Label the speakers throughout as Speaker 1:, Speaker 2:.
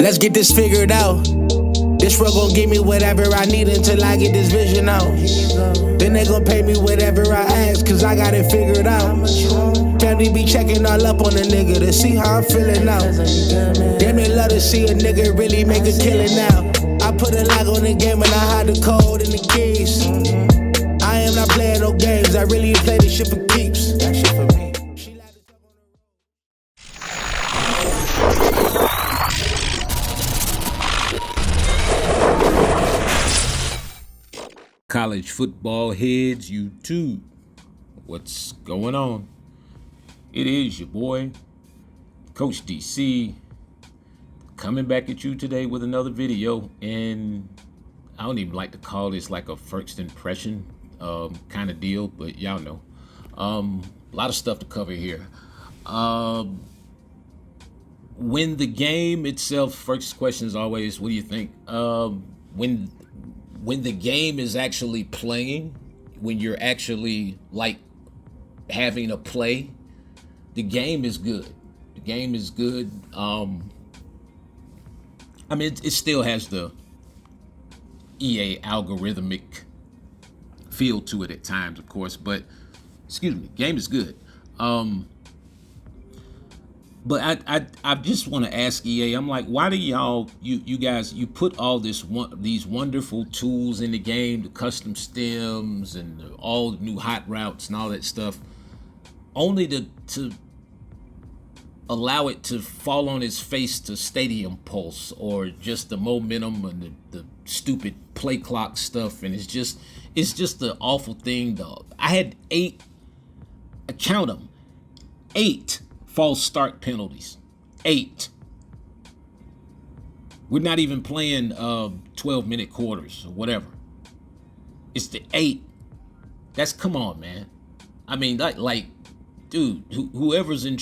Speaker 1: Let's get this figured out. This world gon' give me whatever I need until I get this vision out. Then they gon' pay me whatever I ask, cause I got it figured out. Family be checking all up on a nigga to see how I'm feeling now. Damn, they love to see a nigga really make a killing now. I put a lock on the game and I hide the code and the keys. I am not playing no games, I really play this shit for keeps. That shit for me.
Speaker 2: College Football Heads YouTube. What's going on? It is your boy, Coach DC, coming back at you today with another video. And I don't even like to call this like a first impression kind of deal, but y'all know. A lot of stuff to cover here. When the game itself, first question is always, what do you think? When the game is actually playing, when you're actually like having a play, the game is good. The game is good. I mean, it still has the EA algorithmic feel to it at times, of course, but excuse me, game is good. But I just want to ask EA, I'm like, why do y'all, you guys, you put all these wonderful tools in the game, the custom stems and all the new hot routes and all that stuff, only to allow it to fall on its face to stadium pulse or just the momentum and the stupid play clock stuff. And it's just the awful thing, though. I had 8, I count them, 8 false start penalties. 8. We're not even playing 12-minute quarters or whatever. It's the 8. That's, come on, man. I mean, like, dude, whoever's in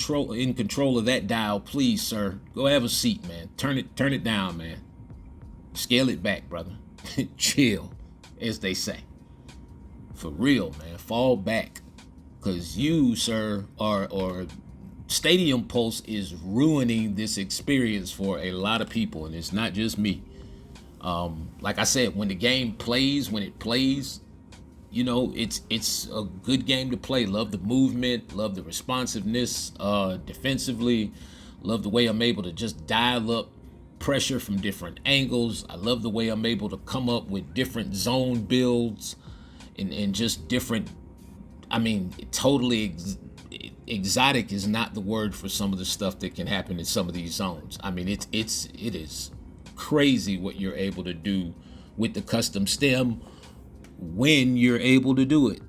Speaker 2: control of that dial, please, sir, go have a seat, man. Turn it down, man. Scale it back, brother. Chill, as they say. For real, man. Fall back, cause you, sir, or Stadium Pulse is ruining this experience for a lot of people, and it's not just me. Like I said, when the game plays, when it plays, you know, it's a good game to play. Love the movement, love the responsiveness defensively, love the way I'm able to just dial up pressure from different angles. I love the way I'm able to come up with different zone builds and just different, I mean, totally exotic is not the word for some of the stuff that can happen in some of these zones. I mean, it is crazy what you're able to do with the custom stem when you're able to do it.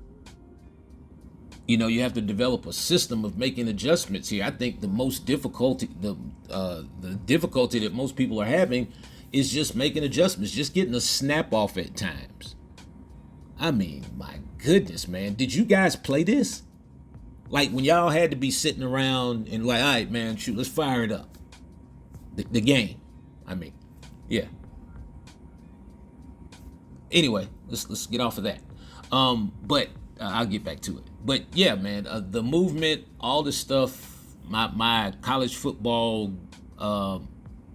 Speaker 2: You know, you have to develop a system of making adjustments here. I think the most difficulty, the difficulty that most people are having is just making adjustments, just getting a snap off at times. I mean, my goodness, man. Did you guys play this? Like when y'all had to be sitting around and like, all right, man, shoot, let's fire it up. The game. I mean, yeah. Anyway, let's get off of that. But I'll get back to it. But yeah, man, the movement, all this stuff, my college football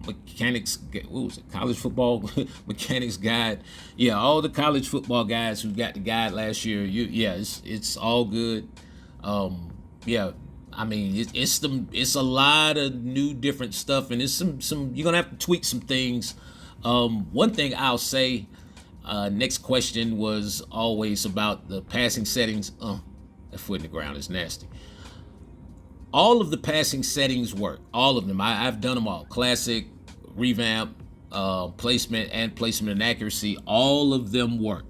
Speaker 2: mechanics, what was it? College football mechanics guide. Yeah, all the college football guys who got the guide last year. It's all good. Yeah, I mean, it's a lot of new different stuff, and it's some you're gonna have to tweak some things. One thing I'll say, next question was always about the passing settings. That foot in the ground is nasty. All of the passing settings work, all of them. I've done them all: classic, revamp, placement and accuracy. All of them work.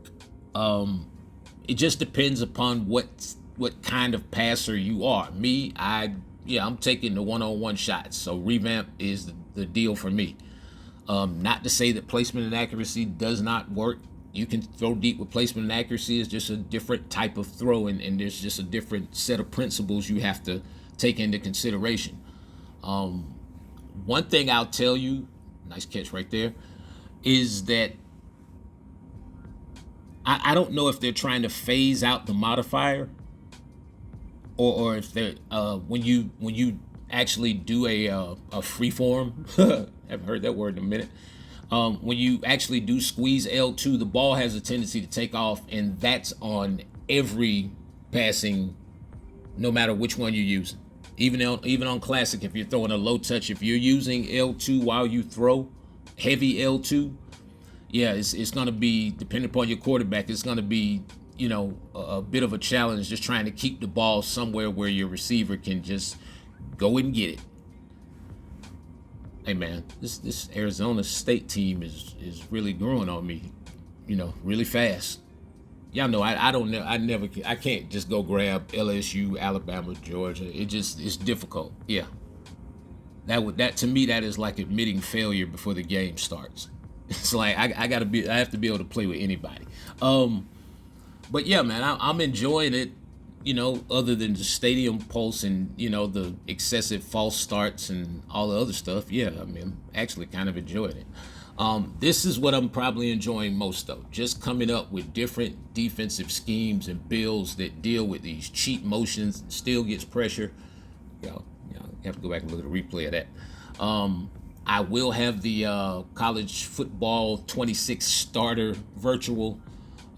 Speaker 2: It just depends upon what kind of passer you are. Me, I'm taking the one-on-one shots, so revamp is the deal for me. Not to say that placement and accuracy does not work. You can throw deep with placement and accuracy. It's just a different type of throw, and there's just a different set of principles you have to take into consideration. One thing I'll tell you, nice catch right there, is that I don't know if they're trying to phase out the modifier, or if they're when you actually do a freeform Haven't heard that word in a minute. When you actually do squeeze L2, the ball has a tendency to take off, and that's on every passing, no matter which one you're using. Even on classic, if you're throwing a low touch, if you're using L2 while you throw heavy L2, yeah, it's going to be, depending upon your quarterback, it's going to be, a bit of a challenge just trying to keep the ball somewhere where your receiver can just go and get it. Hey man, this Arizona State team is really growing on me, really fast. Y'all know I can't just go grab LSU, Alabama, Georgia. It's difficult. Yeah. That to me, that is like admitting failure before the game starts. It's like I have to be able to play with anybody. But yeah, man, I'm enjoying it. Other than the stadium pulse and, the excessive false starts and all the other stuff, yeah, I mean, I'm actually kind of enjoying it. This is what I'm probably enjoying most, though. Just coming up with different defensive schemes and builds that deal with these cheat motions and still gets pressure. You have to go back and look at the replay of that. I will have the CollegeFootball26 starter virtual.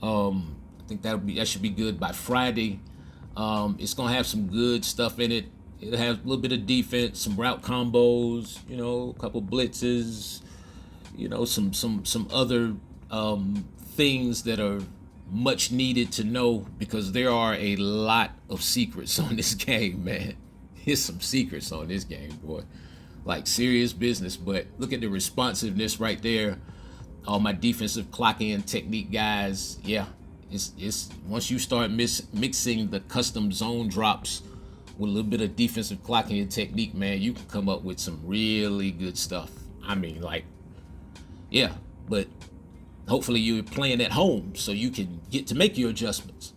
Speaker 2: I think that should be good by Friday. It's going to have some good stuff in it. It'll have a little bit of defense, some route combos, a couple blitzes, some other things that are much needed to know, because there are a lot of secrets on this game, man. There's some secrets on this game, boy. Like serious business. But look at the responsiveness right there. All my defensive clock-in technique guys, yeah. It's once you start mixing the custom zone drops with a little bit of defensive clocking technique, man, you can come up with some really good stuff. I mean, yeah, but hopefully you're playing at home so you can get to make your adjustments.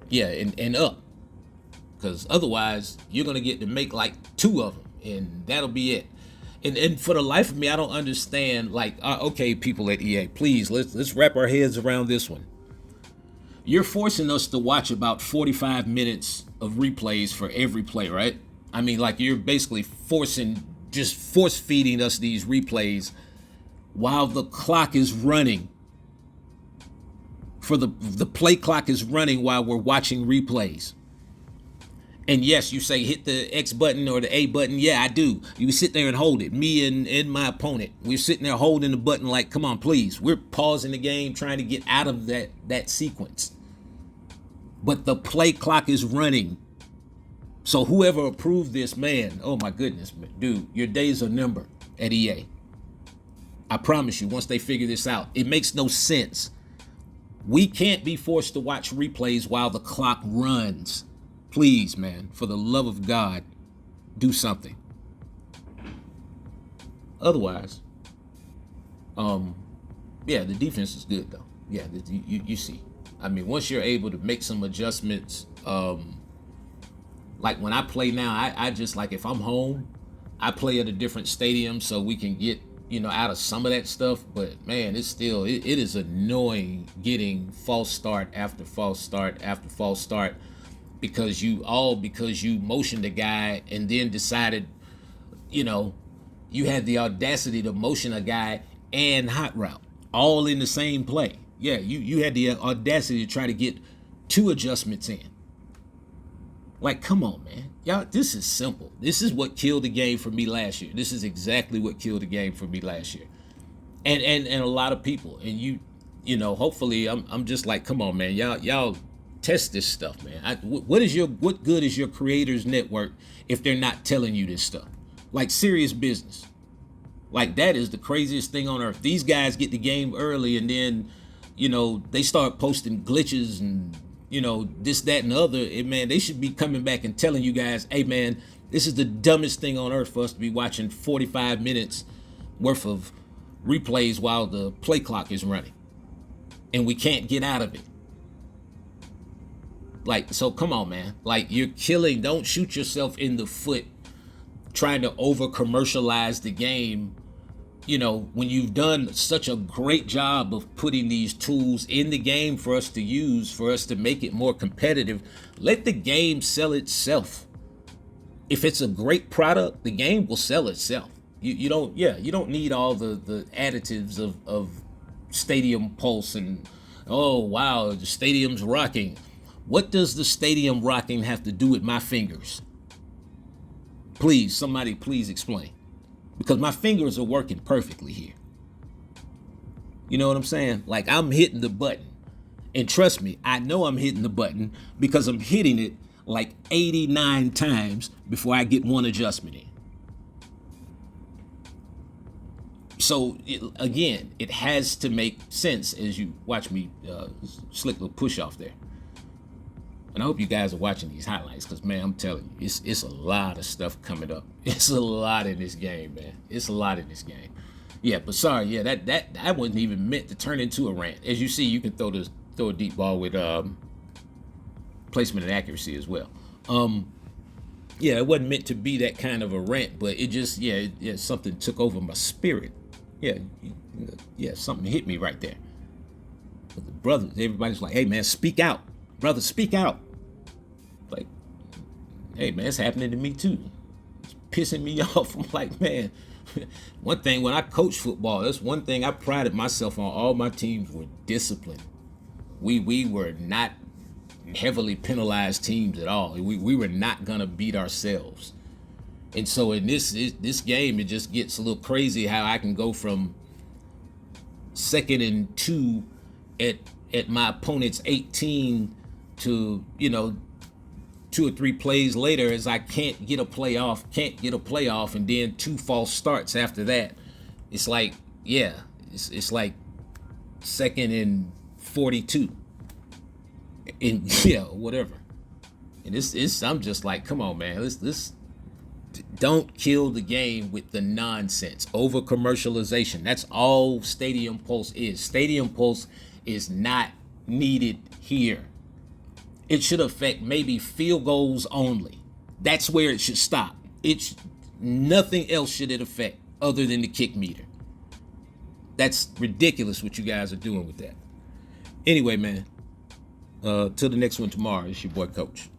Speaker 2: Yeah, and up. Because otherwise, you're going to get to make like 2 of them, and that'll be it. And for the life of me, I don't understand, okay, people at EA, please, let's wrap our heads around this one. You're forcing us to watch about 45 minutes of replays for every play, right? I mean, you're basically force feeding us these replays while the clock is running. The play clock is running while we're watching replays. And yes, you say hit the X button or the A button. Yeah, I do. You sit there and hold it. Me and my opponent, we're sitting there holding the button like, come on, please. We're pausing the game, trying to get out of that sequence. But the play clock is running. So whoever approved this, man, oh my goodness, dude, your days are numbered at EA. I promise you, once they figure this out, it makes no sense. We can't be forced to watch replays while the clock runs. Please, man, for the love of God, do something. Otherwise, yeah, the defense is good, though. Yeah, you see. I mean, once you're able to make some adjustments, like when I play now, I just, if I'm home, I play at a different stadium so we can get, out of some of that stuff. But, man, it's still, it is annoying getting false start after false start after false start because you motioned a guy and then decided, you had the audacity to motion a guy and hot route all in the same play. Yeah, you had the audacity to try to get 2 adjustments in. Come on, man. Y'all, this is simple. This is what killed the game for me last year. This is exactly what killed the game for me last year. And a lot of people. And hopefully I'm just come on, man. Y'all test this stuff, man. What good is your creators network if they're not telling you this stuff? Serious business. That is the craziest thing on earth. These guys get the game early and then they start posting glitches and, this, that, and the other. And, man, they should be coming back and telling you guys, hey, man, this is the dumbest thing on earth for us to be watching 45 minutes worth of replays while the play clock is running. And we can't get out of it. So come on, man. You're killing, don't shoot yourself in the foot trying to over-commercialize the game, when you've done such a great job of putting these tools in the game for us to use, for us to make it more competitive. Let the game sell itself. If it's a great product, the game will sell itself. You don't need all the additives of stadium pulse and, oh wow, the stadium's rocking. What does the stadium rocking have to do with my fingers? Please, somebody please explain. Because my fingers are working perfectly here. You know what I'm saying? Like, I'm hitting the button. And trust me, I know I'm hitting the button because I'm hitting it like 89 times before I get one adjustment in. So, again, it has to make sense as you watch me slick little push off there. And I hope you guys are watching these highlights because, man, I'm telling you, it's a lot of stuff coming up. It's a lot in this game, man. It's a lot in this game. Yeah, but sorry, yeah, that wasn't even meant to turn into a rant. As you see, you can throw a deep ball with placement and accuracy as well. Yeah, it wasn't meant to be that kind of a rant, but it just, something took over my spirit. Yeah, something hit me right there. But the brothers, everybody's like, hey, man, speak out. Brother, speak out. Like, hey, man, it's happening to me too. It's pissing me off. I'm like, man, one thing when I coach football, that's one thing I prided myself on. All my teams were disciplined. We were not heavily penalized teams at all. We were not gonna beat ourselves. And so in this game, it just gets a little crazy how I can go from 2nd and 2 at my opponent's 18 to, 2 or 3 plays later as I can't get a playoff, and then 2 false starts after that. It's like, it's like 2nd and 42. And whatever. And I'm just like, come on, man, let's don't kill the game with the nonsense. Over commercialization. That's all Stadium Pulse is. Stadium Pulse is not needed here. It should affect maybe field goals only. That's where it should stop. Nothing else should it affect other than the kick meter. That's ridiculous what you guys are doing with that. Anyway, man, till the next one tomorrow, it's your boy Coach.